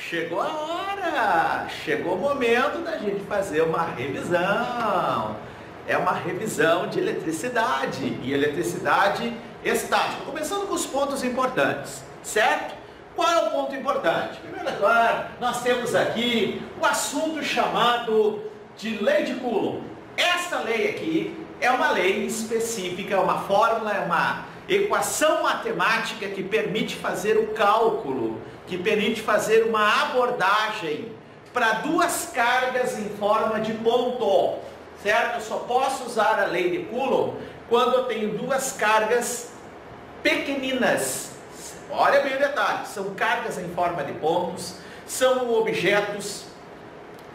Chegou a hora, chegou o momento da gente fazer uma revisão. É uma revisão de eletricidade e eletricidade estática. Começando com os pontos importantes, certo? Qual é o ponto importante? Primeiro, claro, nós temos aqui o assunto chamado de lei de Coulomb. Essa lei aqui é uma lei específica, é uma fórmula, é uma equação matemática que permite fazer o cálculo, que permite fazer uma abordagem para duas cargas em forma de ponto, certo? Eu só posso usar a lei de Coulomb quando eu tenho duas cargas pequeninas. Olha bem o detalhe, são cargas em forma de pontos, são objetos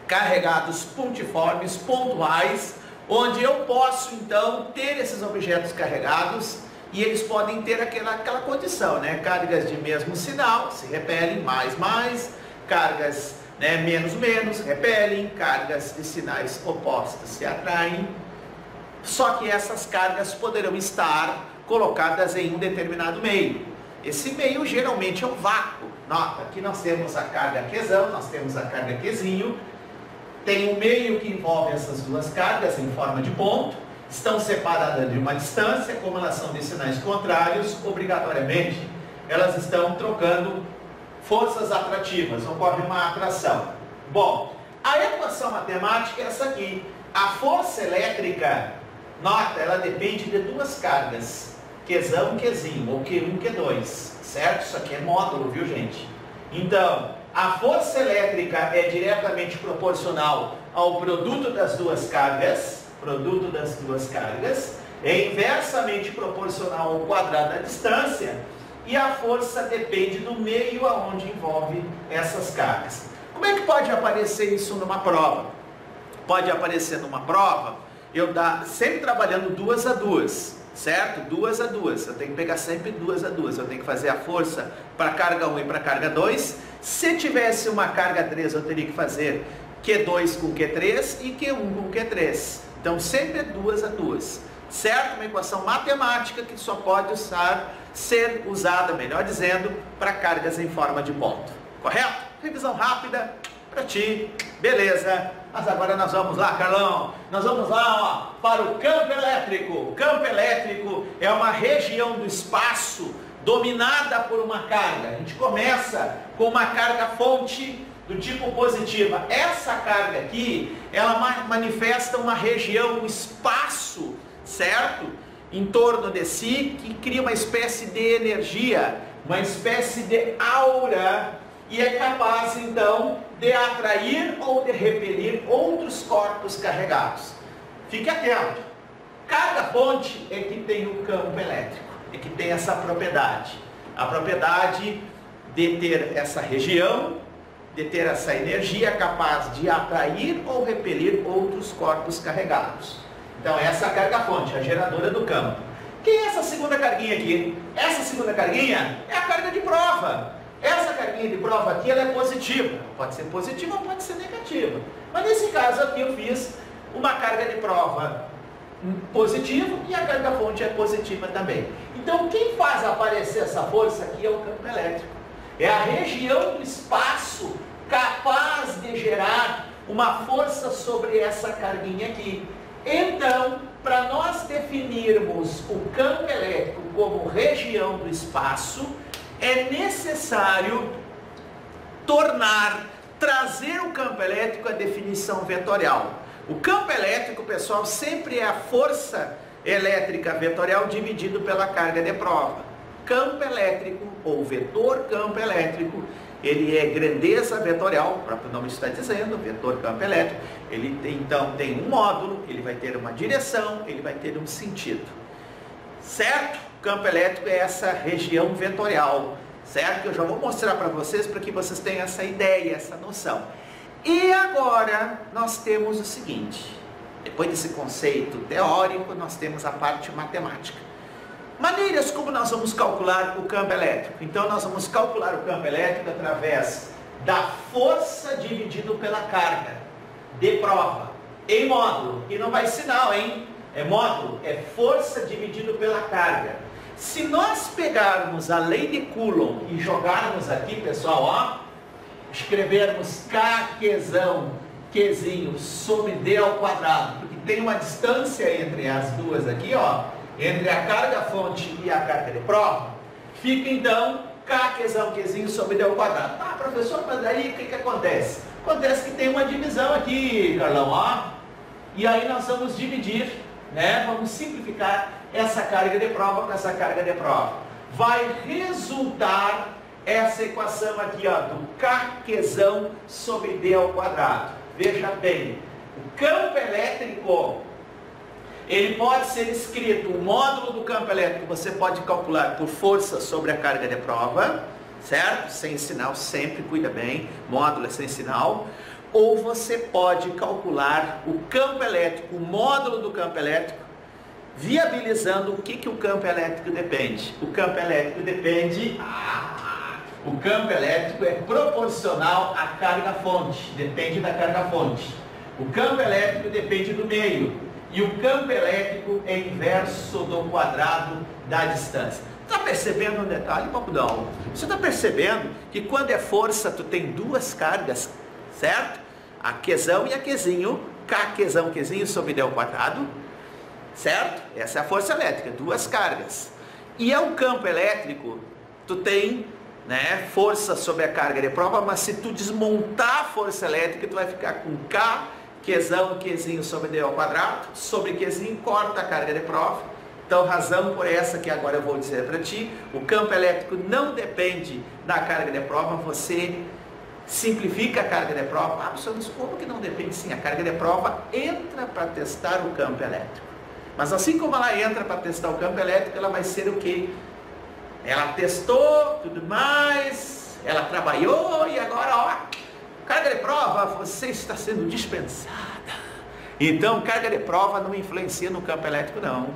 carregados pontiformes, pontuais, onde eu posso então ter esses objetos carregados e eles podem ter aquela condição, né? Cargas de mesmo sinal se repelem, mais, cargas, né, menos, repelem, cargas de sinais opostos se atraem. Só que essas cargas poderão estar colocadas em um determinado meio. Esse meio geralmente é um vácuo. Nota, aqui nós temos a carga Qzão, nós temos a carga Qzinho. Tem um meio que envolve essas duas cargas em forma de ponto. Estão separadas de uma distância, como elas são de sinais contrários, obrigatoriamente elas estão trocando forças atrativas, ocorre uma atração. Bom, a equação matemática é essa aqui. A força elétrica, nota, ela depende de duas cargas, Qzão e Qzinho, ou Q1 e Q2, certo? Isso aqui é módulo, viu, gente? Então, a força elétrica é diretamente proporcional ao produto das duas cargas, é inversamente proporcional ao quadrado da distância, e a força depende do meio aonde envolve essas cargas. Como é que pode aparecer isso numa prova? Pode aparecer numa prova, sempre trabalhando 2 a 2, certo? 2 a 2, eu tenho que pegar sempre 2 a 2, eu tenho que fazer a força para carga 1 e para carga 2. Se tivesse uma carga 3, eu teria que fazer Q2 com Q3 e Q1 com Q3. Então sempre é 2 a 2, certo? Uma equação matemática que só pode ser usada, melhor dizendo, para cargas em forma de ponto. Correto? Revisão rápida para ti, beleza? Mas agora nós vamos lá, Carlão, nós vamos lá, ó, para o campo elétrico. O campo elétrico é uma região do espaço dominada por uma carga. A gente começa com uma carga fonte do tipo positiva. Essa carga aqui, ela manifesta uma região, um espaço, certo? Em torno de si, que cria uma espécie de energia, uma espécie de aura, e é capaz então de atrair ou de repelir outros corpos carregados. Fique atento. Cada fonte é que tem o campo elétrico, é que tem essa propriedade. A propriedade de ter essa região, de ter essa energia capaz de atrair ou repelir outros corpos carregados. Então essa é a carga fonte, a geradora do campo. Quem é essa segunda carguinha aqui? Essa segunda carguinha é a carga de prova. Essa carguinha de prova aqui, ela é positiva. Pode ser positiva ou pode ser negativa. Mas nesse caso aqui eu fiz uma carga de prova positiva e a carga fonte é positiva também. Então quem faz aparecer essa força aqui é o campo elétrico. É a região do espaço capaz de gerar uma força sobre essa carguinha aqui. Então, para nós definirmos o campo elétrico como região do espaço, é necessário trazer o campo elétrico à definição vetorial. O campo elétrico, pessoal, sempre é a força elétrica vetorial dividido pela carga de prova. Campo elétrico, ou vetor campo elétrico, ele é grandeza vetorial, o próprio nome está dizendo, vetor campo elétrico. Ele então tem um módulo, ele vai ter uma direção, ele vai ter um sentido. Certo? O campo elétrico é essa região vetorial, certo? Eu já vou mostrar para vocês, para que vocês tenham essa ideia, essa noção. E agora nós temos o seguinte, depois desse conceito teórico, nós temos a parte matemática. Maneiras como nós vamos calcular o campo elétrico. Então nós vamos calcular o campo elétrico através da força dividido pela carga de prova em módulo. E não vai sinal, hein? É módulo, é força dividido pela carga. Se nós pegarmos a lei de Coulomb e jogarmos aqui, pessoal, ó, escrevermos Kzão, Qzinho sobre D ao quadrado, porque tem uma distância entre as duas aqui, ó, entre a carga fonte e a carga de prova, fica então Kzão, Qzinho sobre D ao quadrado. Ah, professor, mas daí o que acontece? Acontece que tem uma divisão aqui, Carlão, ó, e aí nós vamos dividir, né? Vamos simplificar essa carga de prova com essa carga de prova. Vai resultar essa equação aqui, ó, do Kzão sobre D ao quadrado. Veja bem, o campo elétrico, ele pode ser escrito, o módulo do campo elétrico você pode calcular por força sobre a carga de prova, certo? Sem sinal, sempre cuida bem, módulo é sem sinal. Ou você pode calcular o campo elétrico, o módulo do campo elétrico, viabilizando o que o campo elétrico depende. O campo elétrico depende... O campo elétrico é proporcional à carga-fonte, depende da carga-fonte. O campo elétrico depende do meio. E o campo elétrico é inverso do quadrado da distância. Está percebendo um detalhe, Papudão? Você está percebendo que quando é força, tu tem duas cargas, certo? A Qzão e a Qzinho, Kzão, Qzinho sobre D ao quadrado, certo? Essa é a força elétrica, duas cargas. E é o campo elétrico, tu tem... né, força sobre a carga de prova, mas se tu desmontar a força elétrica, tu vai ficar com Kzão, Qzinho sobre D ao quadrado, sobre Qzinho, corta a carga de prova. Então, razão por essa que agora eu vou dizer para ti, o campo elétrico não depende da carga de prova, você simplifica a carga de prova. Ah, professor, mas como que não depende? Sim, a carga de prova entra para testar o campo elétrico. Mas assim como ela entra para testar o campo elétrico, ela vai ser o quê? Ela testou, tudo mais, ela trabalhou e agora, ó, carga de prova, você está sendo dispensada. Então, carga de prova não influencia no campo elétrico não,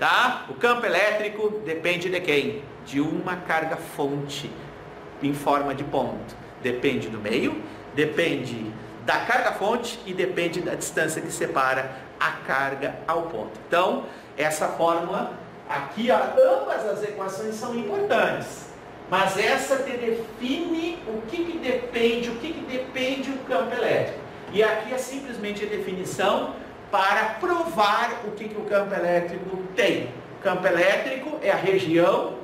tá? O campo elétrico depende de quem? De uma carga fonte em forma de ponto. Depende do meio, depende da carga fonte e depende da distância que separa a carga ao ponto. Então, essa fórmula... aqui, ó, ambas as equações são importantes, mas essa te define o que depende do campo elétrico. E aqui é simplesmente a definição para provar o que o campo elétrico tem. O campo elétrico é a região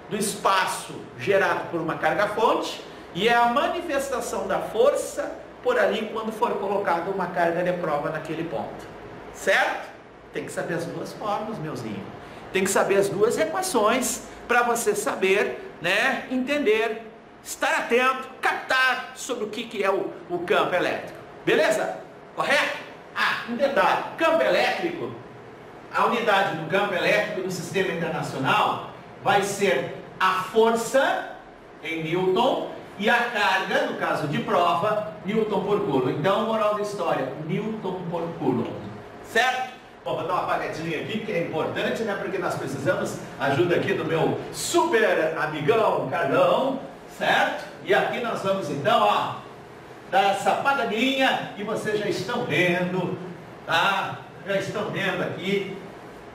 do espaço gerado por uma carga-fonte e é a manifestação da força por ali quando for colocada uma carga de prova naquele ponto. Certo? Tem que saber as duas formas, meuzinho. Tem que saber as duas equações para você saber, né, entender, estar atento, captar sobre o que é o campo elétrico. Beleza? Correto? Ah, um detalhe. Campo elétrico, a unidade do campo elétrico do sistema internacional vai ser a força em Newton e a carga, no caso de prova, Newton por Coulomb. Então, moral da história, Newton por Coulomb. Certo? Bom, vou dar uma apagadinha aqui, que é importante, né? Porque nós precisamos ajuda aqui do meu super amigão Carlão, certo? E aqui nós vamos então, ó, dar essa apagadinha e vocês já estão vendo, tá? Já estão vendo aqui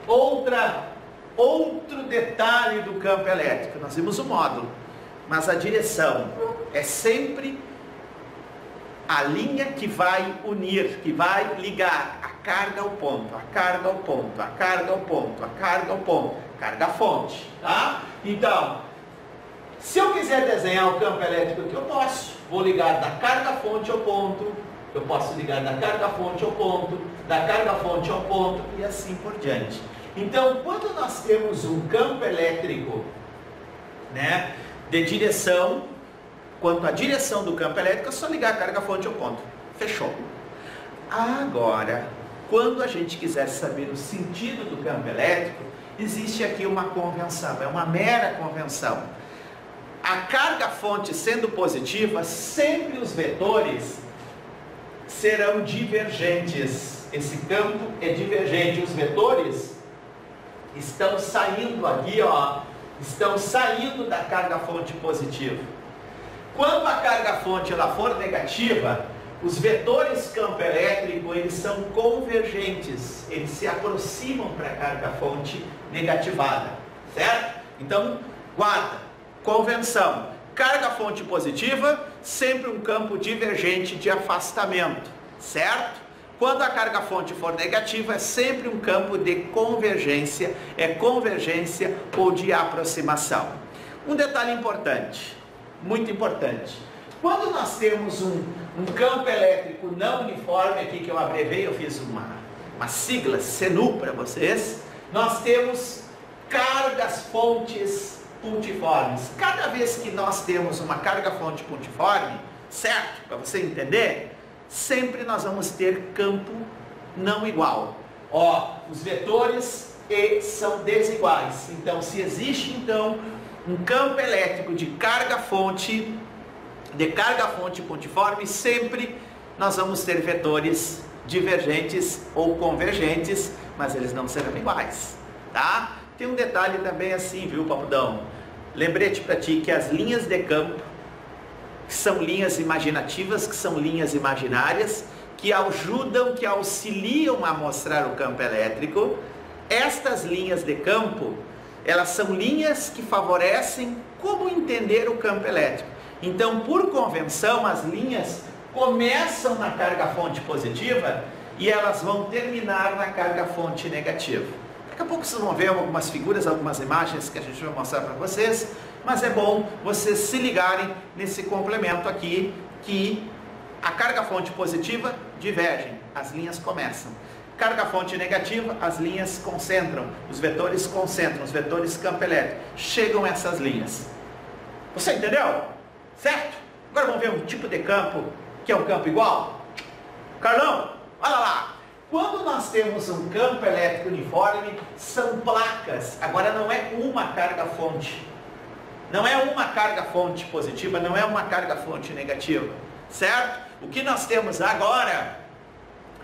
outro detalhe do campo elétrico. Nós vimos o módulo, mas a direção é sempre a linha que vai unir, que vai ligar a carga ao ponto, a carga ao ponto, a carga ao ponto, a carga ao ponto, carga fonte, tá? Então, se eu quiser desenhar o campo elétrico aqui, eu posso. Vou ligar da carga fonte ao ponto, eu posso ligar da carga fonte ao ponto, da carga fonte ao ponto e assim por diante. Então, quando nós temos um campo elétrico, né, de direção, quanto à direção do campo elétrico, é só ligar a carga fonte ao ponto. Fechou. Agora, quando a gente quiser saber o sentido do campo elétrico, existe aqui uma convenção, é uma mera convenção. A carga fonte sendo positiva, sempre os vetores serão divergentes. Esse campo é divergente, os vetores estão saindo aqui, ó, estão saindo da carga fonte positiva. Quando a carga fonte ela for negativa, os vetores campo elétrico, eles são convergentes, eles se aproximam para a carga fonte negativada, certo? Então, guarda, convenção, Carga fonte positiva, sempre um campo divergente de afastamento, certo? Quando a carga fonte for negativa, é sempre um campo de convergência, é convergência ou de aproximação. Um detalhe importante, muito importante. Quando nós temos um campo elétrico não uniforme, aqui que eu abrevei, eu fiz uma sigla, CNU para vocês, nós temos cargas fontes pontiformes. Cada vez que nós temos uma carga fonte pontiforme, certo? Para você entender, sempre nós vamos ter campo não igual. Ó, os vetores são desiguais. Então, se existe então um campo elétrico de carga fonte pontiforme, sempre nós vamos ter vetores divergentes ou convergentes, mas eles não serão iguais, tá? Tem um detalhe também assim, viu, papudão? Lembrete para ti que as linhas de campo, que são linhas imaginativas, que são linhas imaginárias, que ajudam, que auxiliam a mostrar o campo elétrico, estas linhas de campo, elas são linhas que favorecem como entender o campo elétrico. Então, por convenção, as linhas começam na carga fonte positiva e elas vão terminar na carga fonte negativa. Daqui a pouco vocês vão ver algumas figuras, algumas imagens que a gente vai mostrar para vocês, mas é bom vocês se ligarem nesse complemento aqui, que a carga fonte positiva divergem, as linhas começam. Carga fonte negativa, as linhas concentram, os vetores concentram, os vetores campo elétrico. Chegam essas linhas. Você entendeu? Certo? Agora vamos ver um tipo de campo que é um campo igual. Carlão, olha lá. Quando nós temos um campo elétrico uniforme, são placas. Agora não é uma carga fonte. Não é uma carga fonte positiva, não é uma carga fonte negativa. Certo? O que nós temos agora?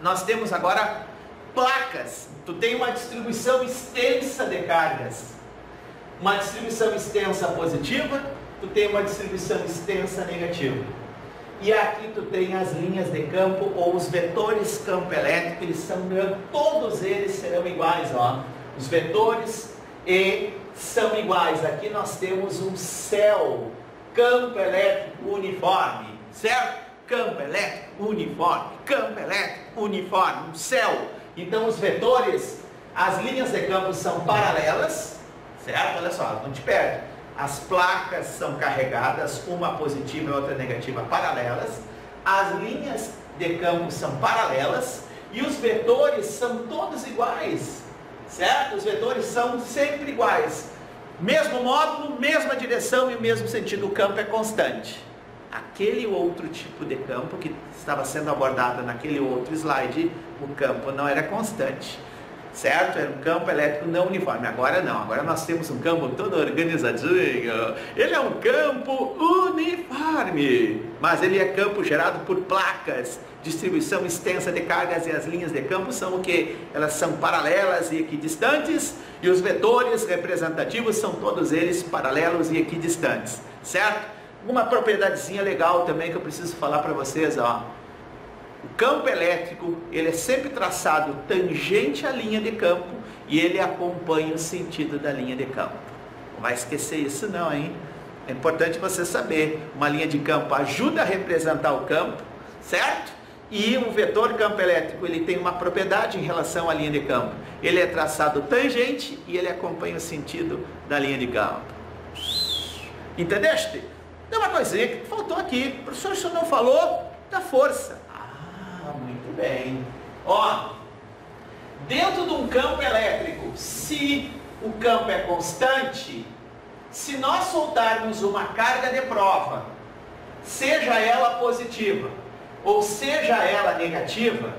Nós temos agora placas. Tu tem uma distribuição extensa de cargas. Uma distribuição extensa positiva, tu tem uma distribuição extensa negativa. E aqui tu tem as linhas de campo ou os vetores campo elétrico, todos eles serão iguais, ó. Os vetores são iguais. Aqui nós temos um céu, campo elétrico uniforme, certo? Campo elétrico uniforme, um céu. Então os vetores, as linhas de campo são paralelas, certo? Olha só, não te perde. As placas são carregadas, uma positiva e outra negativa paralelas. As linhas de campo são paralelas e os vetores são todos iguais, certo? Os vetores são sempre iguais. Mesmo módulo, mesma direção e o mesmo sentido. O campo é constante. Aquele outro tipo de campo que estava sendo abordado naquele outro slide, o campo não era constante. Certo? Era um campo elétrico não uniforme. Agora não, agora nós temos um campo todo organizadinho. Ele é um campo uniforme, mas ele é campo gerado por placas, distribuição extensa de cargas, e as linhas de campo são o que? Elas são paralelas e equidistantes, e os vetores representativos são todos eles paralelos e equidistantes, certo? Uma propriedadezinha legal também que eu preciso falar para vocês, ó. O campo elétrico, ele é sempre traçado tangente à linha de campo e ele acompanha o sentido da linha de campo. Não vai esquecer isso não, hein? É importante você saber, uma linha de campo ajuda a representar o campo, certo? E o vetor campo elétrico, ele tem uma propriedade em relação à linha de campo. Ele é traçado tangente e ele acompanha o sentido da linha de campo. Entendeste? Tem uma coisinha que faltou aqui. O professor só não falou da força. Muito bem. Ó, dentro de um campo elétrico, se o campo é constante, se nós soltarmos uma carga de prova, seja ela positiva ou seja ela negativa,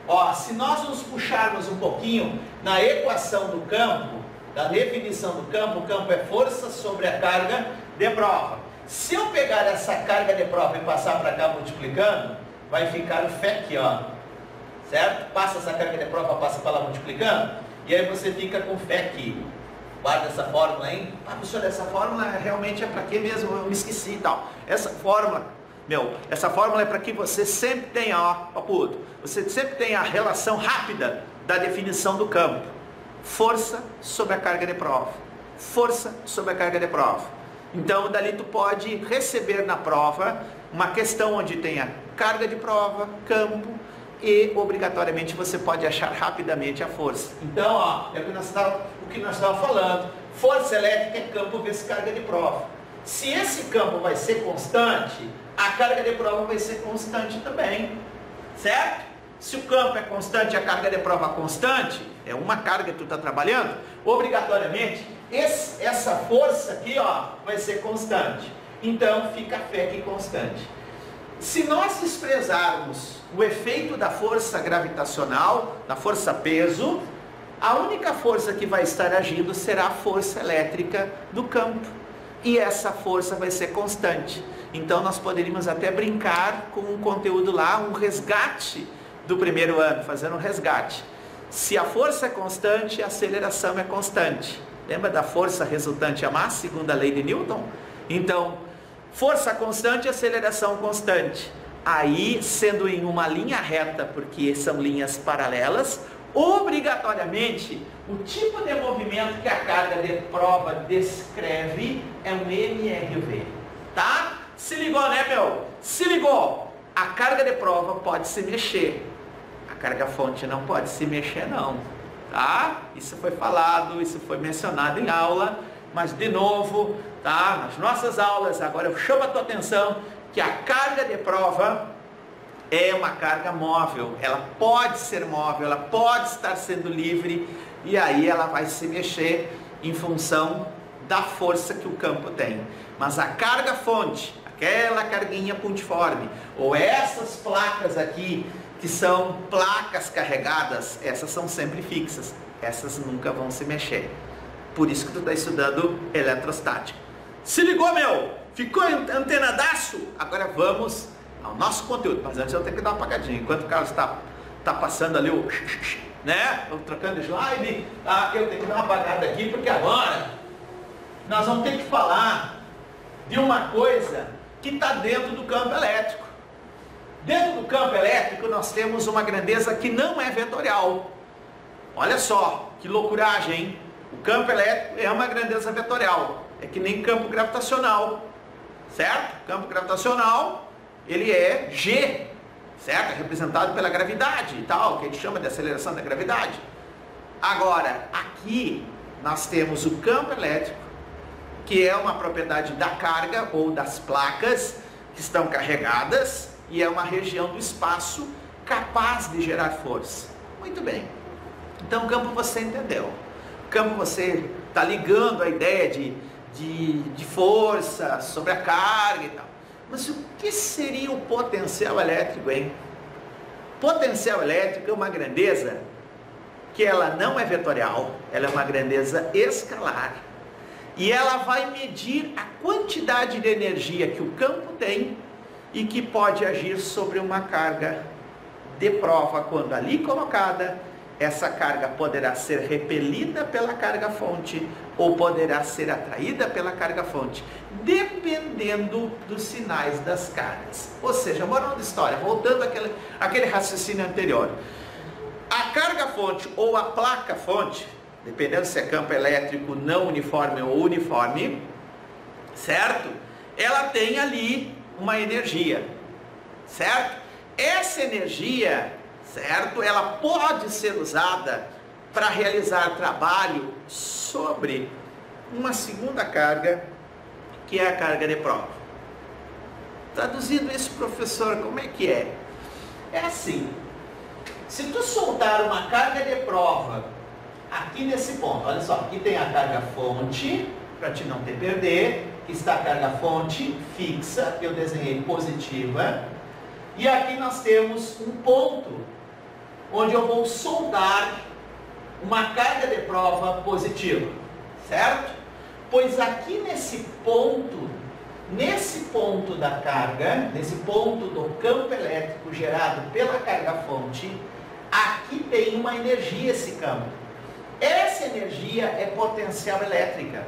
ó, se nós nos puxarmos um pouquinho na equação do campo, da definição do campo, o campo é força sobre a carga de prova. Se eu pegar essa carga de prova e passar para cá multiplicando, vai ficar o Fé aqui, ó, certo? Passa essa carga de prova, passa para lá multiplicando, e aí você fica com Fé aqui. Guarda essa fórmula, hein? Ah, professor, essa fórmula realmente é para quê mesmo? Eu me esqueci e tal. Essa fórmula é para que você sempre tenha, ó, papudo, você sempre tenha a relação rápida da definição do campo. Força sobre a carga de prova. Força sobre a carga de prova. Então, dali tu pode receber na prova uma questão onde tenha carga de prova, campo, e obrigatoriamente você pode achar rapidamente a força. Então, ó, é o que nós estávamos falando. Força elétrica é campo vezes carga de prova. Se esse campo vai ser constante, a carga de prova vai ser constante também. Certo? Se o campo é constante e a carga de prova constante, é uma carga que tu está trabalhando, obrigatoriamente, essa força aqui, ó, vai ser constante. Então, fica a fé que constante. Se nós desprezarmos o efeito da força gravitacional, da força peso, a única força que vai estar agindo será a força elétrica do campo. E essa força vai ser constante. Então nós poderíamos até brincar com um conteúdo lá, um resgate do primeiro ano, fazendo um resgate. Se a força é constante, a aceleração é constante. Lembra da força resultante a massa, segundo a lei de Newton? Então, força constante, aceleração constante. Aí, sendo em uma linha reta, porque são linhas paralelas, obrigatoriamente, o tipo de movimento que a carga de prova descreve é um MRV. Tá? Se ligou, né, meu? Se ligou. A carga de prova pode se mexer. A carga fonte não pode se mexer, não. Tá? Isso foi falado, isso foi mencionado em aula, mas de novo, tá? Nas nossas aulas, agora eu chamo a tua atenção que a carga de prova é uma carga móvel. Ela pode ser móvel, ela pode estar sendo livre, e aí ela vai se mexer em função da força que o campo tem. Mas a carga fonte, aquela carguinha pontiforme, ou essas placas aqui, que são placas carregadas, essas são sempre fixas, essas nunca vão se mexer. Por isso que tu está estudando eletrostática. Se ligou, meu? Ficou antenadaço? Agora vamos ao nosso conteúdo. Mas antes eu tenho que dar uma apagadinha. Enquanto o Carlos está passando ali o... né? Trocando de slide, tá? Eu tenho que dar uma apagada aqui, porque agora nós vamos ter que falar de uma coisa que está dentro do campo elétrico. Dentro do campo elétrico nós temos uma grandeza que não é vetorial. Olha só, que loucuragem, hein? O campo elétrico é uma grandeza vetorial. É que nem campo gravitacional, certo? Campo gravitacional, ele é G, certo? É representado pela gravidade e tal, que a gente chama de aceleração da gravidade. Agora, aqui nós temos o campo elétrico, que é uma propriedade da carga ou das placas que estão carregadas, e é uma região do espaço capaz de gerar força. Muito bem. Então, o campo você entendeu. O campo você está ligando a ideia de força sobre a carga e tal. Mas o que seria o potencial elétrico, hein? Potencial elétrico é uma grandeza que ela não é vetorial, ela é uma grandeza escalar. E ela vai medir a quantidade de energia que o campo tem e que pode agir sobre uma carga de prova. Quando ali colocada, essa carga poderá ser repelida pela carga fonte ou poderá ser atraída pela carga fonte, dependendo dos sinais das cargas. Ou seja, moral da história, voltando àquele raciocínio anterior, a carga fonte ou a placa fonte, dependendo se é campo elétrico não uniforme ou uniforme, certo? Ela tem ali uma energia, certo? Essa energia, certo? Ela pode ser usada para realizar trabalho sobre uma segunda carga, que é a carga de prova. Traduzindo isso, professor, como é que é? É assim, se tu soltar uma carga de prova aqui nesse ponto, olha só, aqui tem a carga fonte, para te não te perder, que está a carga fonte fixa, que eu desenhei positiva, e aqui nós temos um ponto, onde eu vou soldar uma carga de prova positiva, certo? Pois aqui nesse ponto da carga, nesse ponto do campo elétrico gerado pela carga fonte, aqui tem uma energia esse campo. Essa energia é potencial elétrica.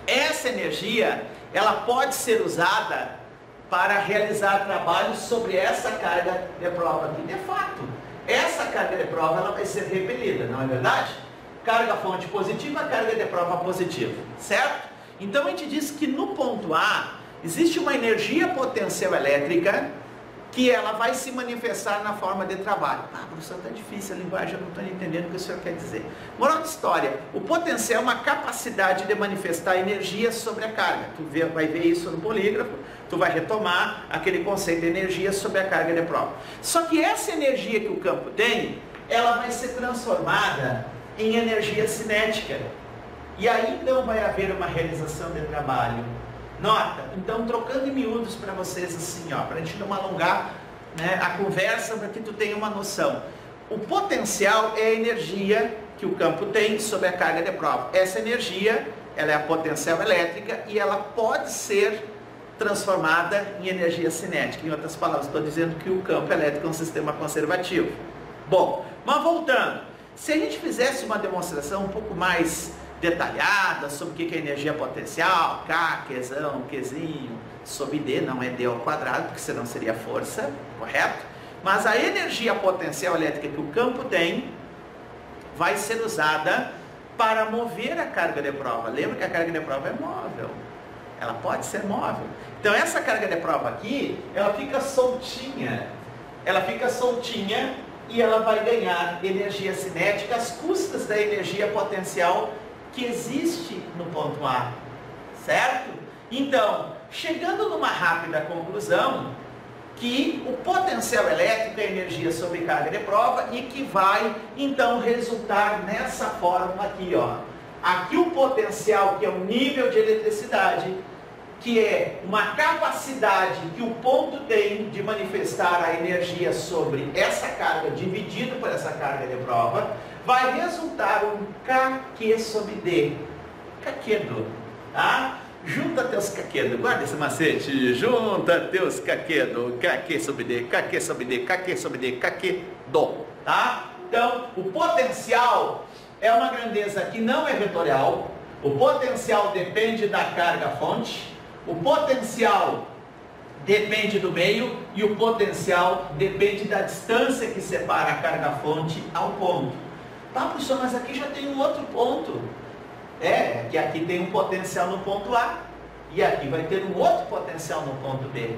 Essa energia, ela pode ser usada para realizar trabalhos sobre essa carga de prova aqui. De fato, essa carga de prova ela vai ser repelida, não é verdade? Carga fonte positiva, carga de prova positiva, certo? Então a gente diz que no ponto A existe uma energia potencial elétrica que ela vai se manifestar na forma de trabalho. Ah, professor, está difícil a linguagem, eu não estou entendendo o que o senhor quer dizer. Moral da história, o potencial é uma capacidade de manifestar energia sobre a carga. Tu vai ver isso no polígrafo, tu vai retomar aquele conceito de energia sobre a carga de prova. Só que essa energia que o campo tem, ela vai ser transformada em energia cinética. E aí então vai haver uma realização de trabalho. Nota, então trocando em miúdos para vocês assim, ó, para a gente não alongar, né, a conversa, para que tu tenha uma noção. O potencial é a energia que o campo tem sobre a carga de prova. Essa energia, ela é a potencial elétrica e ela pode ser transformada em energia cinética. Em outras palavras, estou dizendo que o campo elétrico é um sistema conservativo. Bom, mas voltando, se a gente fizesse uma demonstração um pouco mais detalhada sobre o que é energia potencial, K, Qzão, Qzinho, sobre D, não é D ao quadrado, porque senão seria força, correto? Mas a energia potencial elétrica que o campo tem vai ser usada para mover a carga de prova. Lembra que a carga de prova é móvel, ela pode ser móvel. Então essa carga de prova aqui, ela fica soltinha e ela vai ganhar energia cinética às custas da energia potencial que existe no ponto A, certo? Então, chegando numa rápida conclusão, que o potencial elétrico é energia sobre carga de prova e que vai, então, resultar nessa fórmula aqui, ó. Aqui o potencial, que é o nível de eletricidade, que é uma capacidade que o ponto tem de manifestar a energia sobre essa carga, dividido por essa carga de prova, vai resultar um Kq sobre D. Kq, tá? Junta teus Kq, guarda esse macete, junta teus Kq, Kq sobre D, Kq sobre D, Kq sobre D, Kq do, tá? Então, o potencial é uma grandeza que não é vetorial, o potencial depende da carga fonte, o potencial depende do meio e o potencial depende da distância que separa a carga fonte ao ponto. Tá, professor, mas aqui já tem um outro ponto. É que aqui tem um potencial no ponto A e aqui vai ter um outro potencial no ponto B.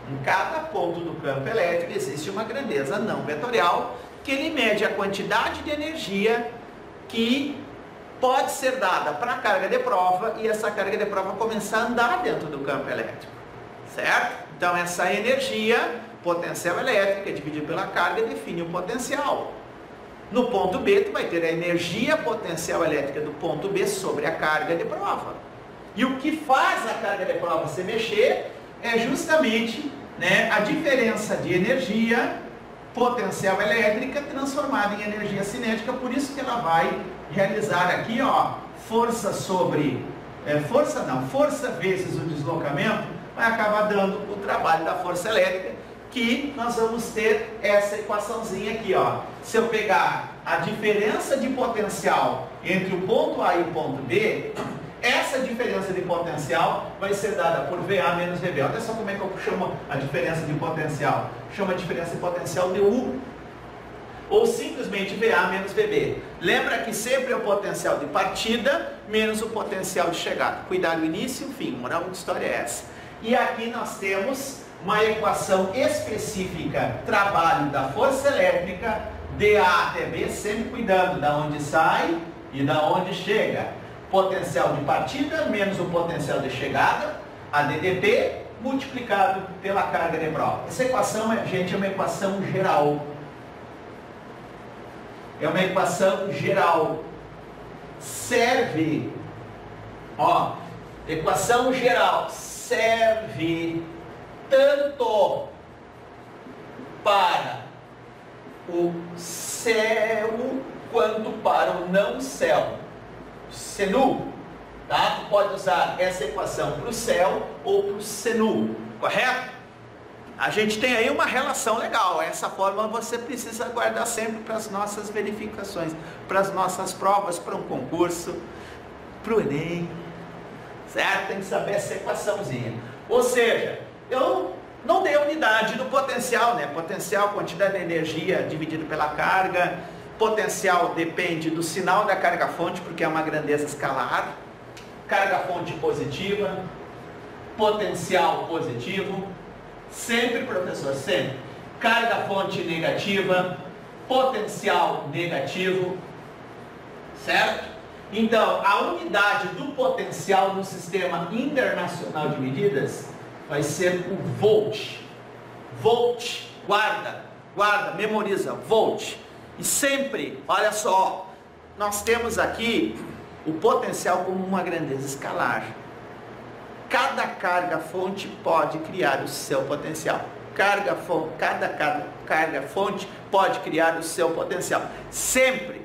Em cada ponto do campo elétrico existe uma grandeza não vetorial que ele mede a quantidade de energia que pode ser dada para a carga de prova e essa carga de prova começar a andar dentro do campo elétrico, certo? Então essa energia potencial elétrica dividida pela carga define o potencial. No ponto B tu vai ter a energia potencial elétrica do ponto B sobre a carga de prova. E o que faz a carga de prova se mexer é justamente, né, a diferença de energia potencial elétrica transformada em energia cinética, por isso que ela vai realizar aqui, ó, força sobre, força vezes o deslocamento, vai acabar dando o trabalho da força elétrica, que nós vamos ter essa equaçãozinha aqui, ó. Se eu pegar a diferença de potencial entre o ponto A e o ponto B, essa diferença de potencial vai ser dada por VA menos VB. Olha só como é que eu chamo a diferença de potencial. Chamo a diferença de potencial de U. Ou simplesmente VA menos VB. Lembra que sempre é o potencial de partida menos o potencial de chegada. Cuidado no início e o fim. Moral da história é essa. E aqui nós temos uma equação específica, trabalho da força elétrica, dA até B, sempre cuidando da onde sai e da onde chega. Potencial de partida menos o potencial de chegada, a DDP, multiplicado pela carga de prova. Essa equação, gente, é uma equação geral. É uma equação geral. Serve, ó, equação geral, serve tanto para o céu quanto para o não céu. Senu, tá? Tu pode usar essa equação para o céu ou para o senu, correto? A gente tem aí uma relação legal. Essa fórmula você precisa guardar sempre para as nossas verificações, para as nossas provas, para um concurso, para o Enem, certo? Tem que saber essa equaçãozinha. Ou seja, eu não dei a unidade do potencial, né? Potencial, quantidade de energia dividido pela carga. Potencial depende do sinal da carga fonte, porque é uma grandeza escalar. carga fonte positiva, potencial positivo, sempre, professor, sempre. Carga fonte negativa, potencial negativo, certo? Então, a unidade do potencial no Sistema Internacional de Medidas vai ser o volt. Volt, guarda, memoriza, volt. E sempre, olha só, nós temos aqui o potencial como uma grandeza escalar. Cada carga fonte pode criar o seu potencial. Cada carga fonte pode criar o seu potencial. Sempre,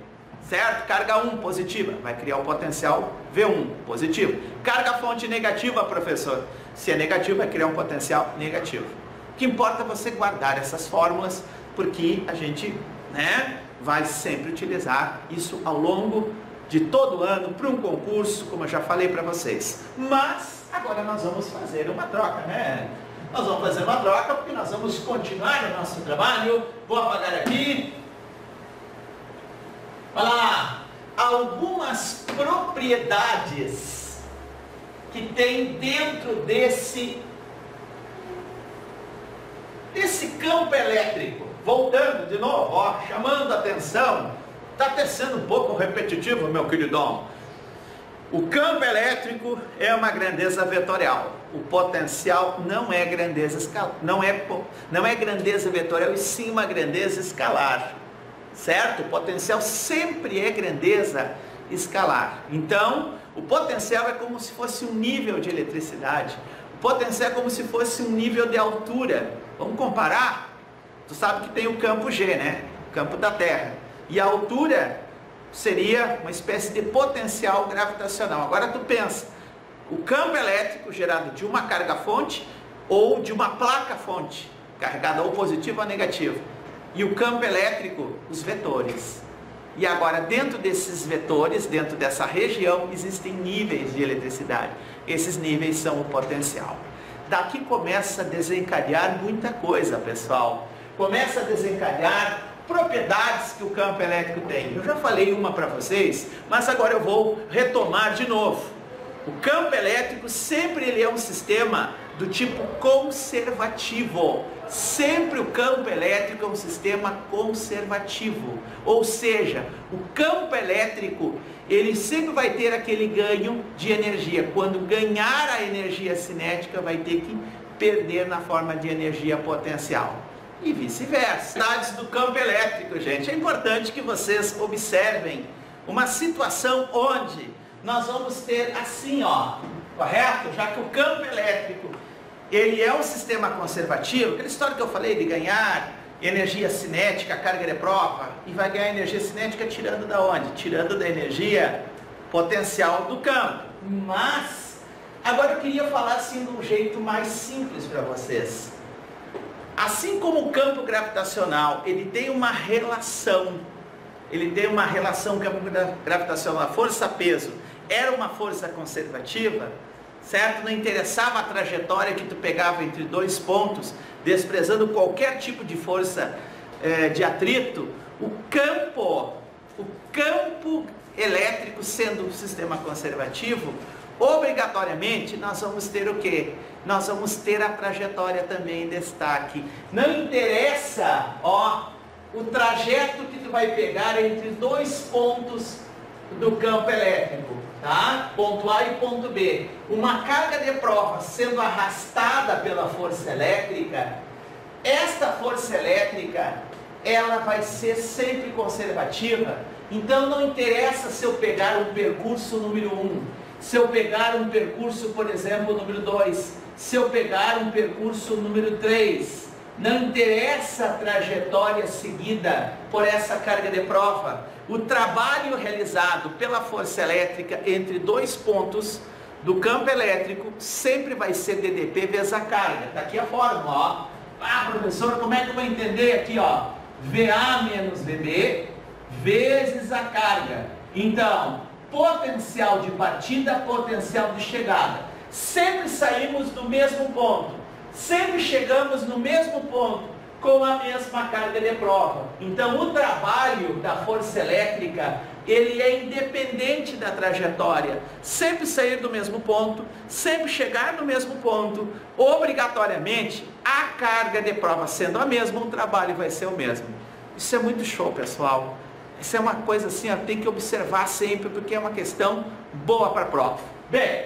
certo? Carga 1 positiva, vai criar o potencial V1 positivo. Carga fonte negativa, professor, se é negativo, vai criar um potencial negativo. O que importa é você guardar essas fórmulas, porque a gente, vai sempre utilizar isso ao longo de todo o ano para um concurso, como eu já falei para vocês. Mas agora nós vamos fazer uma troca, Nós vamos fazer uma troca porque nós vamos continuar o nosso trabalho. Vou apagar aqui. Olha lá, algumas propriedades que tem dentro desse campo elétrico. Voltando de novo, chamando a atenção. Está até sendo um pouco repetitivo, meu queridão. O campo elétrico é uma grandeza vetorial. O potencial não é grandeza escalar, não é grandeza vetorial, e sim uma grandeza escalar. Certo? O potencial sempre é grandeza escalar. Então, o potencial é como se fosse um nível de eletricidade. O potencial é como se fosse um nível de altura. Vamos comparar? Tu sabe que tem o campo G, O campo da Terra. E a altura seria uma espécie de potencial gravitacional. Agora tu pensa, o campo elétrico gerado de uma carga fonte ou de uma placa fonte, carregada ou positivo ou negativo. E o campo elétrico, os vetores. E agora, dentro desses vetores, dentro dessa região, existem níveis de eletricidade. Esses níveis são o potencial. Daqui começa a desencadear muita coisa, pessoal. Começa a desencadear propriedades que o campo elétrico tem. Eu já falei uma para vocês, mas agora eu vou retomar de novo. O campo elétrico sempre ele é um sistema do tipo conservativo. Sempre o campo elétrico é um sistema conservativo. Ou seja, o campo elétrico ele sempre vai ter aquele ganho de energia. Quando ganhar a energia cinética, vai ter que perder na forma de energia potencial. E vice-versa. Propriedades do campo elétrico, gente. É importante que vocês observem uma situação onde nós vamos ter assim, correto? Já que o campo elétrico, ele é um sistema conservativo, aquela história que eu falei de ganhar energia cinética, carga de prova, e vai ganhar energia cinética tirando da onde? Tirando da energia potencial do campo. Mas, agora eu queria falar assim de um jeito mais simples para vocês. Assim como o campo gravitacional, ele tem uma relação, campo gravitacional, força-peso, era uma força conservativa, certo? Não interessava a trajetória que tu pegava entre dois pontos, desprezando qualquer tipo de força de atrito. O campo elétrico, sendo um sistema conservativo, obrigatoriamente nós vamos ter o quê? Nós vamos ter a trajetória também em destaque. Não interessa, o trajeto que tu vai pegar entre dois pontos do campo elétrico, tá? Ponto A e ponto B. Uma carga de prova sendo arrastada pela força elétrica, esta força elétrica, ela vai ser sempre conservativa. Então não interessa se eu pegar um percurso número 1, se eu pegar um percurso, por exemplo, número 2, se eu pegar um percurso número 3, não interessa a trajetória seguida por essa carga de prova. O trabalho realizado pela força elétrica entre dois pontos do campo elétrico sempre vai ser DDP vezes a carga. Está aqui a fórmula, professor, como é que eu vou entender aqui, VA menos VB vezes a carga. Então, potencial de partida, potencial de chegada. Sempre saímos do mesmo ponto. Sempre chegamos no mesmo ponto com a mesma carga de prova. Então, o trabalho da força elétrica ele é independente da trajetória, sempre sair do mesmo ponto, sempre chegar no mesmo ponto, obrigatoriamente, a carga de prova sendo a mesma, o trabalho vai ser o mesmo. Isso é muito show, pessoal. Isso é uma coisa assim, ó, tem que observar sempre, porque é uma questão boa para a prova. Bem,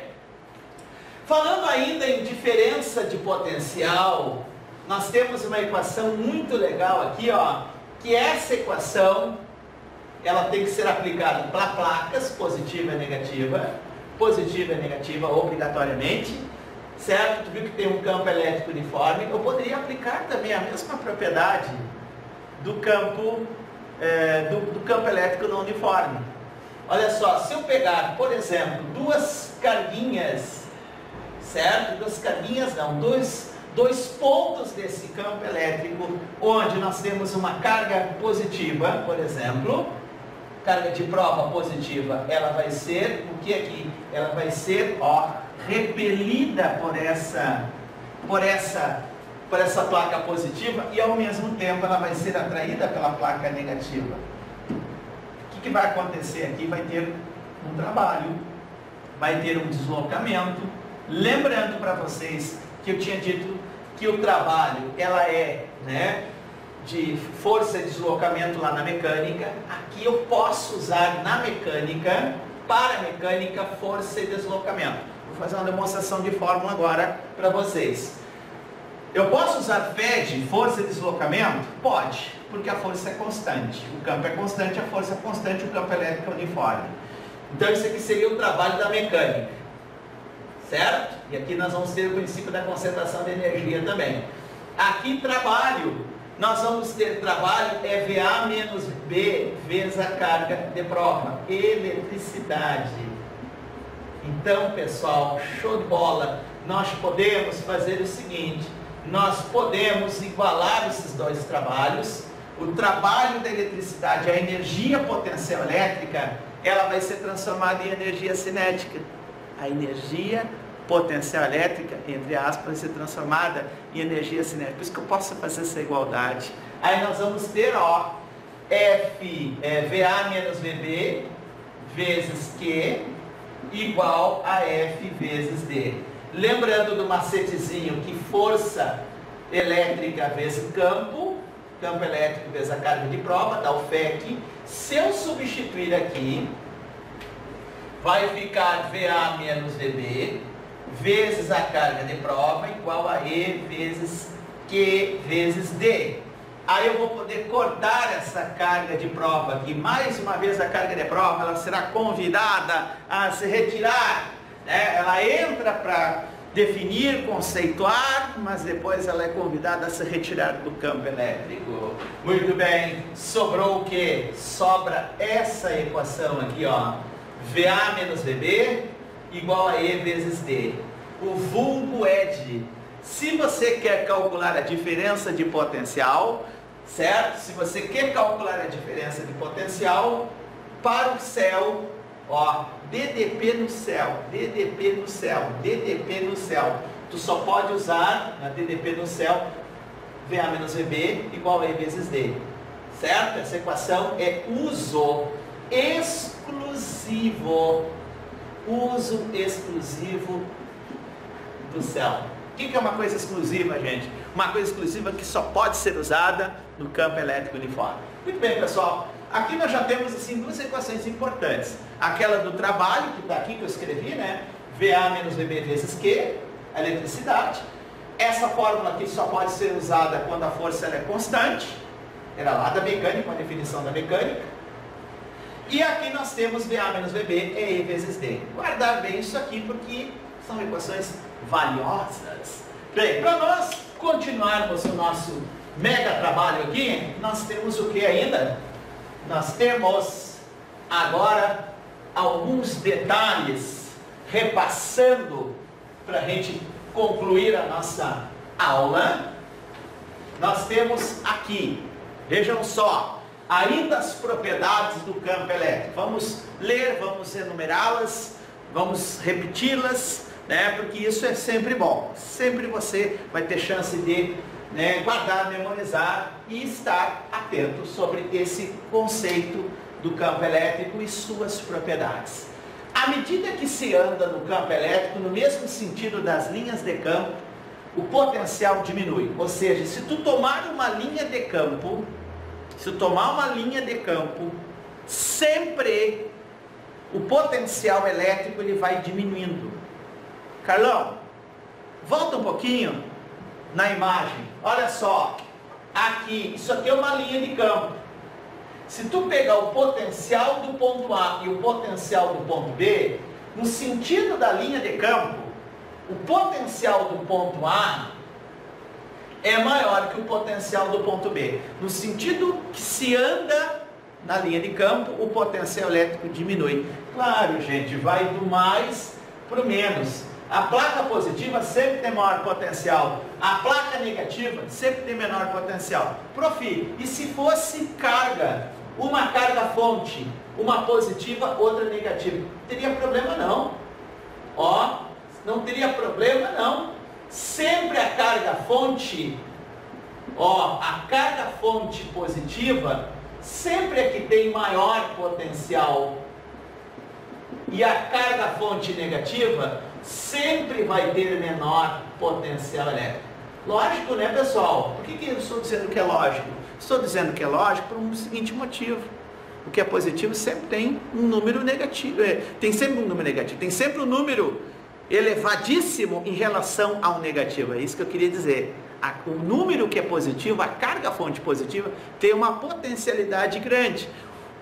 falando ainda em diferença de potencial, nós temos uma equação muito legal aqui, ó, que essa equação, ela tem que ser aplicada para placas, positiva e negativa obrigatoriamente, certo? Tu viu que tem um campo elétrico uniforme, eu poderia aplicar também a mesma propriedade do campo elétrico não uniforme. Olha só, se eu pegar, por exemplo, duas carguinhas, certo? Duas carguinhas não, dois pontos desse campo elétrico, onde nós temos uma carga positiva, por exemplo, carga de prova positiva, ela vai ser, o que aqui? Ela vai ser, ó, repelida por essa placa positiva e ao mesmo tempo ela vai ser atraída pela placa negativa. O que vai acontecer aqui? Vai ter um trabalho, vai ter um deslocamento. Lembrando para vocês que eu tinha dito que o trabalho, ela é, né, de força e deslocamento lá na mecânica. Aqui eu posso usar na mecânica, para a mecânica, força e deslocamento. Vou fazer uma demonstração de fórmula agora para vocês. Eu posso usar FED, força e deslocamento? Pode, porque a força é constante. O campo é constante, a força é constante, o campo elétrico é uniforme. Então isso aqui seria o trabalho da mecânica, certo? E aqui nós vamos ter o princípio da concentração de energia também. Aqui trabalho, nós vamos ter trabalho é VA menos B vezes a carga de prova, eletricidade. Então, pessoal, show de bola. Nós podemos fazer o seguinte, nós podemos igualar esses dois trabalhos. O trabalho da eletricidade, a energia potencial elétrica, ela vai ser transformada em energia cinética. A energia potencial elétrica, entre aspas, vai ser transformada em energia cinética. Por isso que eu posso fazer essa igualdade. Aí nós vamos ter, ó, VA menos VB vezes Q igual a F vezes D. Lembrando do macetezinho que força elétrica vezes campo elétrico vezes a carga de prova, dá o FEC. Se eu substituir aqui, vai ficar VA menos VB vezes a carga de prova igual a E vezes Q vezes D. Aí eu vou poder cortar essa carga de prova aqui. Mais uma vez a carga de prova, ela será convidada a se retirar, né? Ela entra para definir, conceituar, mas depois ela é convidada a se retirar do campo elétrico. Muito bem, sobrou o quê? Sobra essa equação aqui, ó. VA menos VB igual a E vezes D. O vulgo é de, se você quer calcular a diferença de potencial, certo? Se você quer calcular a diferença de potencial para o céu, ó, DDP no céu, DDP no céu, DDP no céu. Tu só pode usar na DDP no céu VA menos VB igual a E vezes D, certo? Essa equação é uso exclusivo do céu. O que é uma coisa exclusiva, gente? Uma coisa exclusiva que só pode ser usada no campo elétrico uniforme. Muito bem, pessoal. Aqui nós já temos assim duas equações importantes. Aquela do trabalho, que está aqui, que eu escrevi, né? VA menos VB vezes Q, a eletricidade. Essa fórmula aqui só pode ser usada quando a força ela é constante. Era lá da mecânica, uma definição da mecânica. E aqui nós temos VA menos VB é E vezes D. Guardar bem isso aqui, porque são equações valiosas. Bem, para nós continuarmos o nosso mega trabalho aqui, nós temos o que ainda? Nós temos agora alguns detalhes, repassando para a gente concluir a nossa aula. Nós temos aqui, vejam só, ainda as propriedades do campo elétrico. Vamos ler, vamos enumerá-las, vamos repeti-las, né, porque isso é sempre bom. Sempre você vai ter chance de, né, guardar, memorizar e estar atento sobre esse conceito do campo elétrico e suas propriedades. À medida que se anda no campo elétrico, no mesmo sentido das linhas de campo, o potencial diminui. Ou seja, se tu tomar uma linha de campo, sempre o potencial elétrico ele vai diminuindo. Carlão, volta um pouquinho na imagem. Olha só, aqui, isso aqui é uma linha de campo. Se tu pegar o potencial do ponto A e o potencial do ponto B, no sentido da linha de campo, o potencial do ponto A é maior que o potencial do ponto B. No sentido que se anda na linha de campo, o potencial elétrico diminui. Claro, gente, vai do mais para o menos. A placa positiva sempre tem maior potencial. A placa negativa sempre tem menor potencial. Profi, e se fosse carga? Uma carga fonte, uma positiva, outra negativa. Teria problema não. Ó, não teria problema não. Sempre a carga fonte, ó, a carga fonte positiva, sempre é que tem maior potencial. E a carga fonte negativa sempre vai ter menor potencial elétrico. Lógico, né, pessoal? Por que eu estou dizendo que é lógico? Estou dizendo que é lógico por um seguinte motivo. O que é positivo sempre tem um número negativo. Tem sempre um número negativo. Tem sempre um número elevadíssimo em relação ao negativo. É isso que eu queria dizer. O número que é positivo, a carga fonte positiva, tem uma potencialidade grande.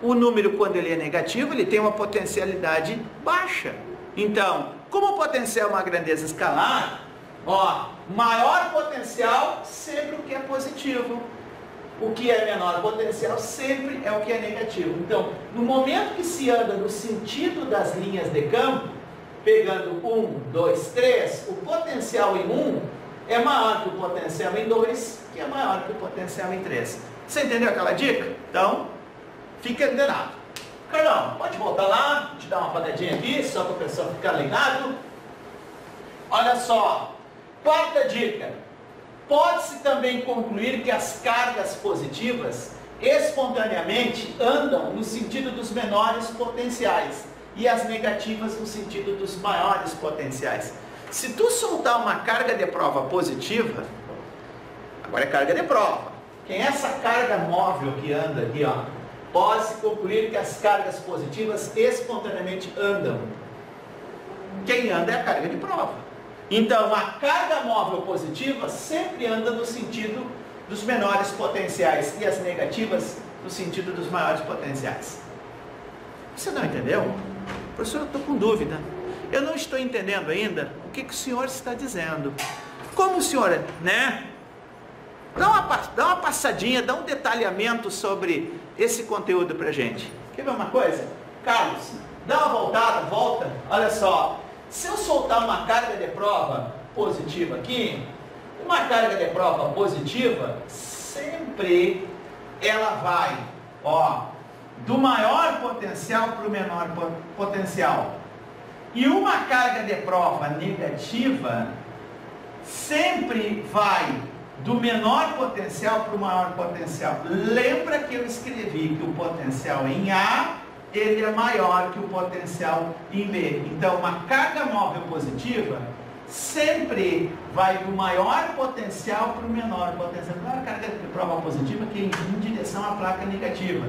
O número, quando ele é negativo, ele tem uma potencialidade baixa. Então, como o potencial é uma grandeza escalar, ó, maior potencial sempre o que é positivo. O que é menor potencial sempre é o que é negativo. Então, no momento que se anda no sentido das linhas de campo, pegando 1, 2, 3, o potencial em 1 é maior que o potencial em 2, que é maior que o potencial em 3. Você entendeu aquela dica? Então, fica antenado. Carlão, pode voltar lá, te dar uma padadinha aqui, só para o pessoal ficar ligado. Olha só, quarta dica. Pode-se também concluir que as cargas positivas espontaneamente andam no sentido dos menores potenciais e as negativas no sentido dos maiores potenciais. Se tu soltar uma carga de prova positiva, agora é carga de prova. Quem é essa carga móvel que anda aqui, ó? Pode-se concluir que as cargas positivas espontaneamente andam. Quem anda é a carga de prova. Então, a carga móvel positiva sempre anda no sentido dos menores potenciais e as negativas no sentido dos maiores potenciais. Você não entendeu? Professor, eu estou com dúvida. Eu não estou entendendo ainda o que o senhor está dizendo. Como o senhor, né? Dá uma passadinha, dá um detalhamento sobre esse conteúdo para a gente. Quer ver uma coisa? Carlos, dá uma voltada, volta. Olha só. Se eu soltar uma carga de prova positiva aqui, uma carga de prova positiva, sempre ela vai, ó, do maior potencial para o menor potencial. E uma carga de prova negativa, sempre vai do menor potencial para o maior potencial. Lembra que eu escrevi que o potencial em A ele é maior que o potencial em B. Então, uma carga móvel positiva sempre vai do maior potencial para o menor potencial. Claro, a carga de prova positiva que é em direção à placa negativa.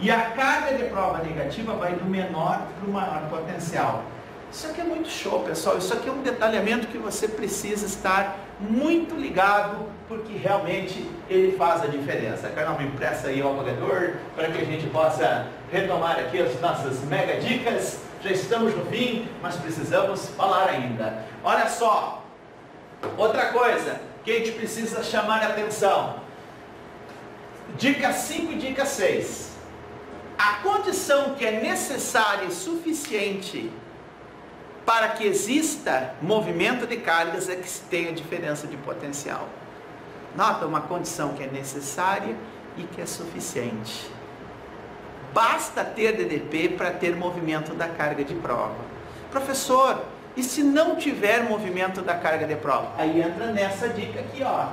E a carga de prova negativa vai do menor para o maior potencial. Isso aqui é muito show, pessoal. Isso aqui é um detalhamento que você precisa estar muito ligado, porque realmente ele faz a diferença. Carol, me empresta aí o apagador para que a gente possa retomar aqui as nossas mega dicas. Já estamos no fim, mas precisamos falar ainda. Olha só, outra coisa que a gente precisa chamar a atenção. Dica 5 e dica 6. A condição que é necessária e suficiente para que exista movimento de cargas é que se tenha diferença de potencial. Nota, uma condição que é necessária e que é suficiente. Basta ter DDP para ter movimento da carga de prova. Professor, e se não tiver movimento da carga de prova? Aí entra nessa dica aqui, ó.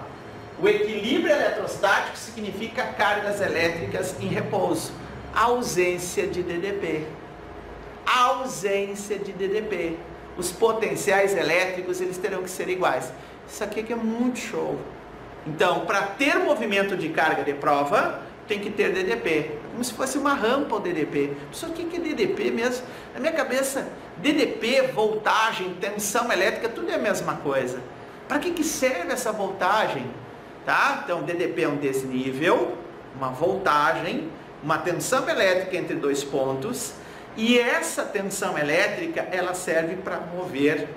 O equilíbrio eletrostático significa cargas elétricas em repouso. Ausência de DDP. Ausência de DDP. Os potenciais elétricos, eles terão que ser iguais. Isso aqui que é muito show. Então, para ter movimento de carga de prova, tem que ter DDP. É como se fosse uma rampa o DDP. Só que é DDP mesmo? Na minha cabeça, DDP, voltagem, tensão elétrica, tudo é a mesma coisa. Para que serve essa voltagem? Tá? Então, DDP é um desnível, uma voltagem, uma tensão elétrica entre dois pontos, e essa tensão elétrica, ela serve para mover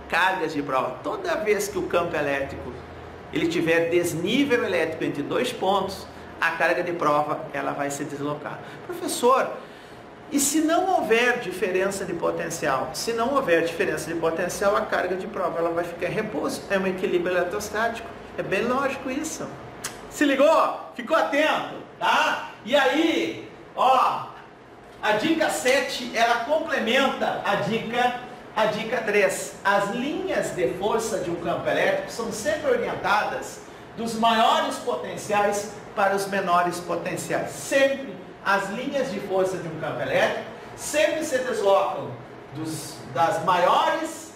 cargas de prova. Toda vez que o campo elétrico ele tiver desnível elétrico entre dois pontos, a carga de prova ela vai se deslocar. Professor, e se não houver diferença de potencial? Se não houver diferença de potencial, a carga de prova ela vai ficar em repouso. É um equilíbrio eletrostático. É bem lógico isso. Se ligou? Ficou atento? Tá? E aí, ó, a dica 7, ela complementa a dica 3. As linhas de força de um campo elétrico são sempre orientadas dos maiores potenciais para os menores potenciais. Sempre as linhas de força de um campo elétrico sempre se deslocam dos maiores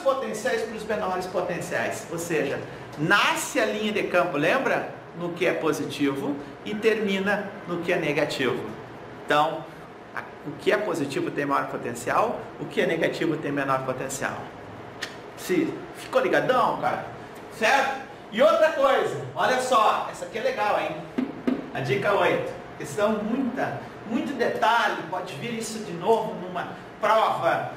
potenciais para os menores potenciais. Ou seja, nasce a linha de campo, lembra? No que é positivo e termina no que é negativo. Então, o que é positivo tem maior potencial, o que é negativo tem menor potencial. Se ficou ligadão, cara? Certo? E outra coisa, olha só, essa aqui é legal, hein? A dica 8. Questão muito detalhe, pode vir isso de novo numa prova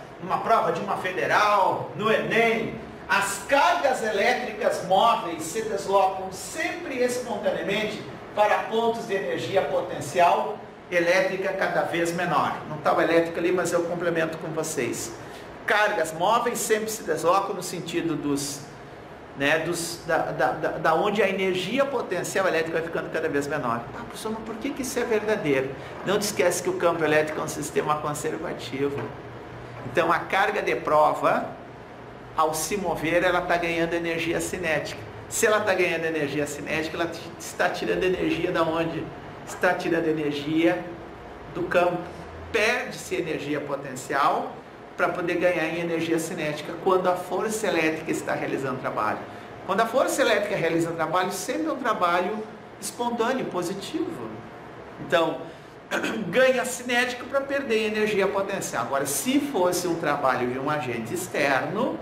de uma federal, no Enem. As cargas elétricas móveis se deslocam sempre espontaneamente para pontos de energia potencial elétrica cada vez menor. Não estava elétrica ali, mas eu complemento com vocês. Cargas móveis sempre se deslocam no sentido da onde a energia potencial elétrica vai ficando cada vez menor. Ah, professor, mas por que isso é verdadeiro? Não te esquece que o campo elétrico é um sistema conservativo. Então a carga de prova, ao se mover, ela está ganhando energia cinética. Se ela está ganhando energia cinética, ela está tirando energia da onde? Está tirando energia do campo. Perde-se energia potencial para poder ganhar em energia cinética quando a força elétrica está realizando trabalho. Quando a força elétrica realiza trabalho, sempre é um trabalho espontâneo, positivo. Então, ganha cinético para perder energia potencial. Agora, se fosse um trabalho de um agente externo,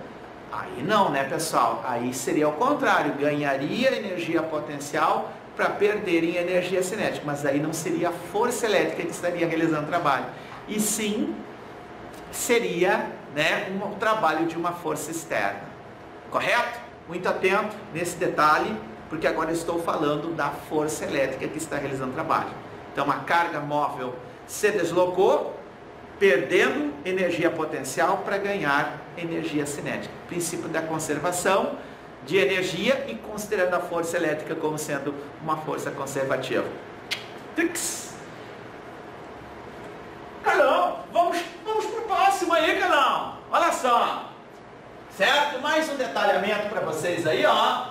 aí não, né, pessoal? Aí seria o contrário, ganharia energia potencial para perder em energia cinética, mas aí não seria a força elétrica que estaria realizando trabalho, e sim seria, né, um trabalho de uma força externa. Correto? Muito atento nesse detalhe, porque agora eu estou falando da força elétrica que está realizando trabalho. Então a carga móvel se deslocou, perdendo energia potencial para ganhar energia cinética. Princípio da conservação de energia e considerando a força elétrica como sendo uma força conservativa. Carlão, vamos pro próximo aí, Carlão. Olha só. Certo? Mais um detalhamento para vocês aí, ó.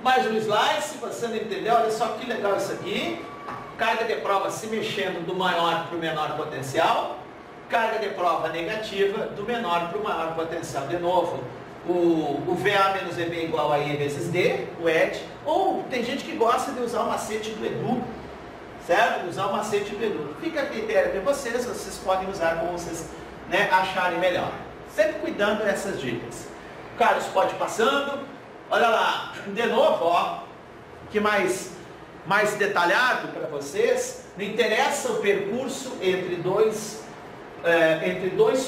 Mais um slide, se você não entendeu, olha só que legal isso aqui. Carga de prova se mexendo do maior para o menor potencial. Carga de prova negativa do menor para o maior potencial. De novo, o VA menos EB igual a E vezes D, o ED. Ou tem gente que gosta de usar o macete do Edu, certo? Usar o macete do Edu. Fica a critério de vocês, vocês podem usar como vocês, né, acharem melhor. Sempre cuidando dessas dicas. Carlos, pode ir passando. Olha lá, de novo, ó, que mais detalhado para vocês. Não interessa o percurso entre dois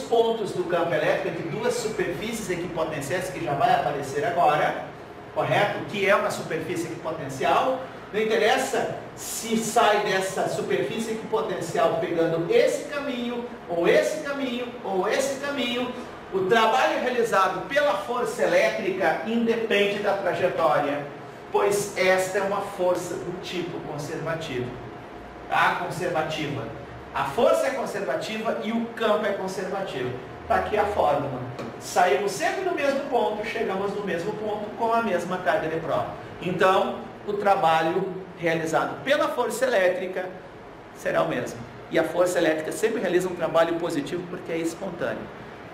pontos do campo elétrico, entre duas superfícies equipotenciais, que já vai aparecer agora, correto? Que é uma superfície equipotencial. Não interessa se sai dessa superfície equipotencial pegando esse caminho, ou esse caminho, ou esse caminho. O trabalho realizado pela força elétrica independe da trajetória, pois esta é uma força do tipo conservativo. Tá? Conservativa. A força é conservativa e o campo é conservativo. Está aqui a fórmula. Saímos sempre no mesmo ponto, chegamos no mesmo ponto com a mesma carga de prova. Então, o trabalho realizado pela força elétrica será o mesmo. E a força elétrica sempre realiza um trabalho positivo porque é espontâneo.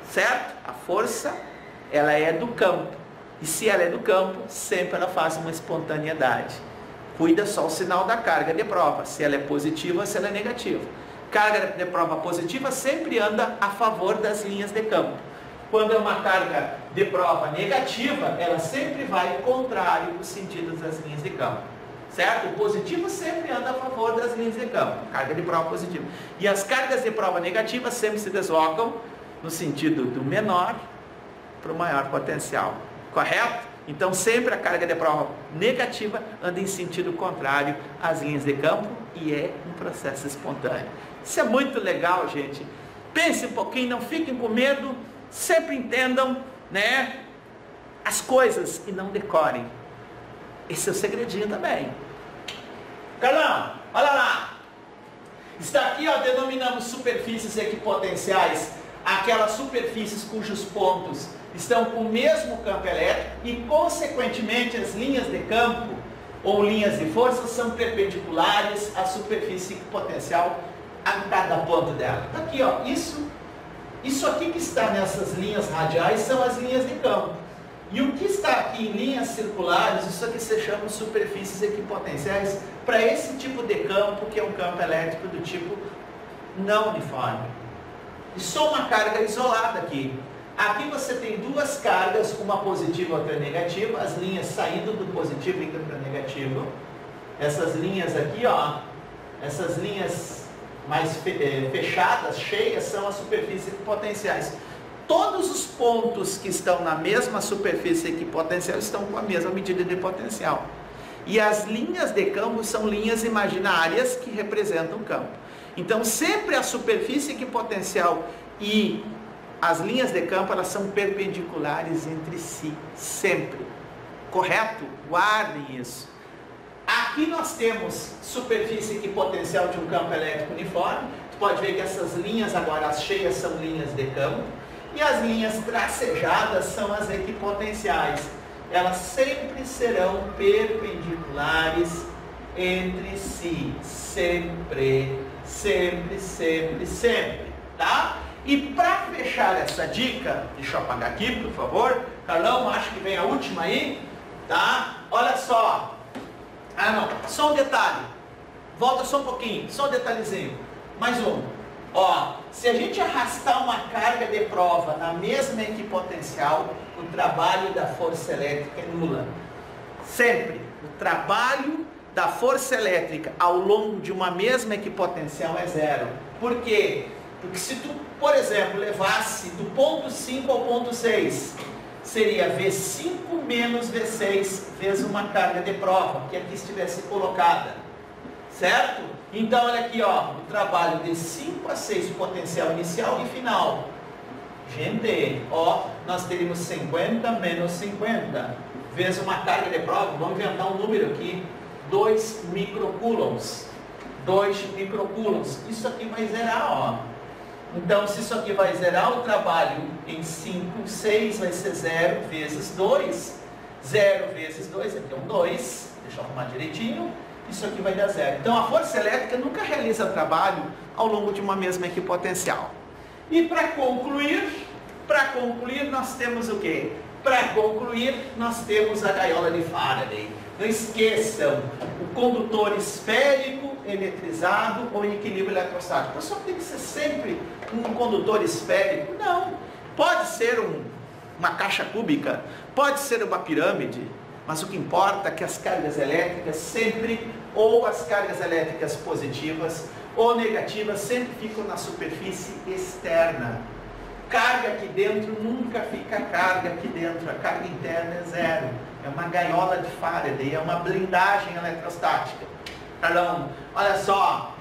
Certo? A força, ela é do campo. E se ela é do campo, sempre ela faz uma espontaneidade. Cuida só o sinal da carga de prova, se ela é positiva ou se ela é negativa. Carga de prova positiva sempre anda a favor das linhas de campo. Quando é uma carga de prova negativa, ela sempre vai contrário ao sentido das linhas de campo. Certo? O positivo sempre anda a favor das linhas de campo. Carga de prova positiva. E as cargas de prova negativas sempre se deslocam no sentido do menor para o maior potencial. Correto? Então sempre a carga de prova negativa anda em sentido contrário às linhas de campo e é um processo espontâneo. Isso é muito legal, gente. Pense um pouquinho, não fiquem com medo, sempre entendam, né, as coisas e não decorem. Esse é o segredinho também. Carlão, olha lá. Está aqui, ó, denominamos superfícies equipotenciais, aquelas superfícies cujos pontos estão com o mesmo campo elétrico e, consequentemente, as linhas de campo ou linhas de força são perpendiculares à superfície equipotencial a cada ponto dela. Está aqui, ó, isso aqui que está nessas linhas radiais são as linhas de campo. E o que está aqui em linhas circulares, isso aqui se chama superfícies equipotenciais para esse tipo de campo, que é um campo elétrico do tipo não uniforme. E só uma carga isolada aqui. Aqui você tem duas cargas, uma positiva e outra negativa, as linhas saindo do positivo e indo para o negativo. Essas linhas aqui, ó, essas linhas mais fechadas, cheias, são as superfícies equipotenciais. Todos os pontos que estão na mesma superfície equipotencial estão com a mesma medida de potencial. E as linhas de campo são linhas imaginárias que representam o campo. Então sempre a superfície equipotencial e as linhas de campo, elas são perpendiculares entre si, sempre. Correto? Guardem isso. Aqui nós temos superfície equipotencial de um campo elétrico uniforme. Tu pode ver que essas linhas agora, as cheias, são linhas de campo. E as linhas tracejadas são as equipotenciais. Elas sempre serão perpendiculares entre si. Sempre, sempre, sempre, sempre. Tá? E para fechar essa dica, deixa eu apagar aqui, por favor. Carlão, acho que vem a última aí. Tá? Olha só. Ah, não. Só um detalhe. Volta só um pouquinho. Só um detalhezinho. Mais um. Ó, se a gente arrastar uma carga de prova na mesma equipotencial, o trabalho da força elétrica é nula. Sempre. O trabalho da força elétrica ao longo de uma mesma equipotencial é zero. Por quê? Porque se tu, por exemplo, levasse do ponto 5 ao ponto 6, seria V5 menos V6 vezes uma carga de prova, que aqui estivesse colocada. Certo? Então, olha aqui, ó, o trabalho de 5 a 6, o potencial inicial e final. Gente, ó, nós teríamos 50 menos 50, vezes uma carga de prova, vamos inventar um número aqui, 2 microcoulombs. 2 microcoulombs. Isso aqui vai zerar, ó. Então, se isso aqui vai zerar, o trabalho em 5, 6 vai ser 0 vezes 2. 0 vezes 2, aqui é um 2. Deixa eu arrumar direitinho. Isso aqui vai dar 0. Então, a força elétrica nunca realiza trabalho ao longo de uma mesma equipotencial. E para concluir, nós temos o quê? Para concluir, nós temos a gaiola de Faraday. Não esqueçam, o condutor esférico, eletrizado ou em equilíbrio eletrostático. Só tem que ser sempre um condutor esférico? Não. Pode ser uma caixa cúbica, pode ser uma pirâmide, mas o que importa é que as cargas elétricas sempre, ou as cargas elétricas positivas ou negativas, sempre ficam na superfície externa. Carga aqui dentro nunca fica carga aqui dentro, a carga interna é zero. É uma gaiola de Faraday, é uma blindagem eletrostática. Carlão, olha só,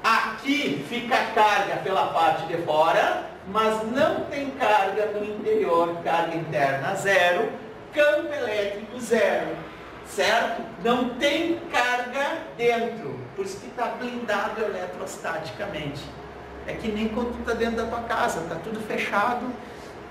aqui fica a carga pela parte de fora, mas não tem carga no interior, carga interna zero, campo elétrico zero, certo? Não tem carga dentro, por isso que está blindado eletrostaticamente. É que nem quando tu está dentro da tua casa, está tudo fechado,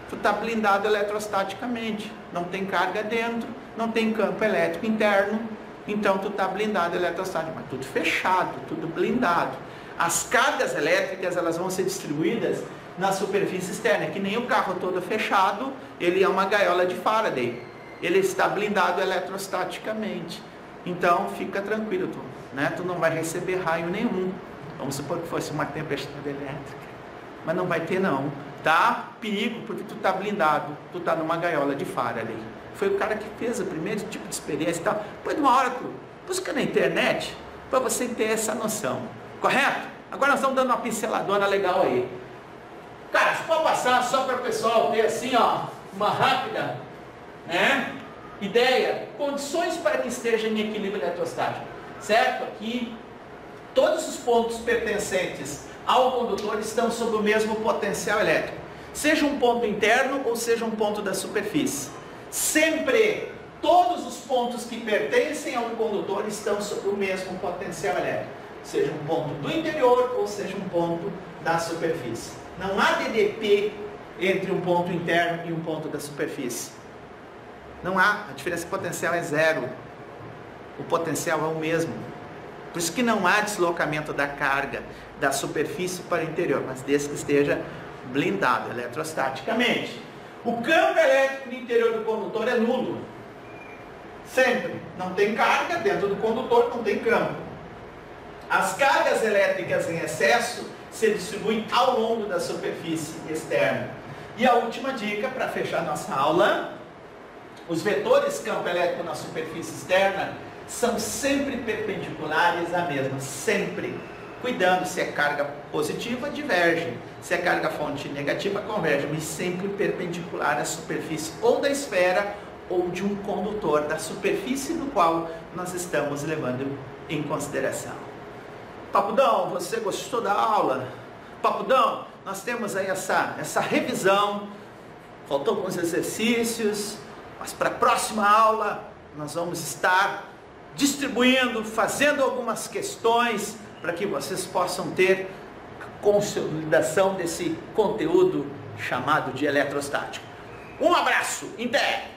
tu está blindado eletrostaticamente, não tem carga dentro, não tem campo elétrico interno, então tu está blindado eletrostático, mas tudo fechado, tudo blindado. As cargas elétricas, elas vão ser distribuídas na superfície externa, que nem o carro todo fechado, ele é uma gaiola de Faraday, ele está blindado eletrostaticamente. Então fica tranquilo, tu não vai receber raio nenhum. Vamos supor que fosse uma tempestade elétrica, mas não vai ter não, tá? Perigo, porque tu está blindado, tu está numa gaiola de Faraday. Foi o cara que fez o primeiro tipo de experiência e tal. Depois de uma hora tu busca na internet para você ter essa noção, correto? Agora nós estamos dando uma pinceladona legal aí. Cara, se for passar só para o pessoal ter assim, ó, uma rápida, né, ideia, condições para que esteja em equilíbrio eletrostático, certo? Aqui, todos os pontos pertencentes ao condutor estão sob o mesmo potencial elétrico, seja um ponto interno ou seja um ponto da superfície. Sempre, todos os pontos que pertencem ao condutor estão sob o mesmo potencial elétrico, seja um ponto do interior ou seja um ponto da superfície. Não há DDP entre um ponto interno e um ponto da superfície. Não há, a diferença de potencial é zero. O potencial é o mesmo. Por isso que não há deslocamento da carga da superfície para o interior, mas desde que esteja blindado eletrostaticamente. O campo elétrico no interior do condutor é nulo. Sempre. Não tem carga dentro do condutor, não tem campo. As cargas elétricas em excesso se distribuem ao longo da superfície externa. E a última dica para fechar nossa aula: os vetores campo elétrico na superfície externa são sempre perpendiculares à mesma, sempre. Cuidando, se é carga positiva, diverge. Se é carga fonte negativa, converge, mas sempre perpendicular à superfície ou da esfera ou de um condutor, da superfície no qual nós estamos levando em consideração. Papudão, você gostou da aula? Papudão, nós temos aí essa revisão, faltou alguns exercícios, mas para a próxima aula nós vamos estar distribuindo, fazendo algumas questões para que vocês possam ter a consolidação desse conteúdo chamado de eletrostático. Um abraço, Inter!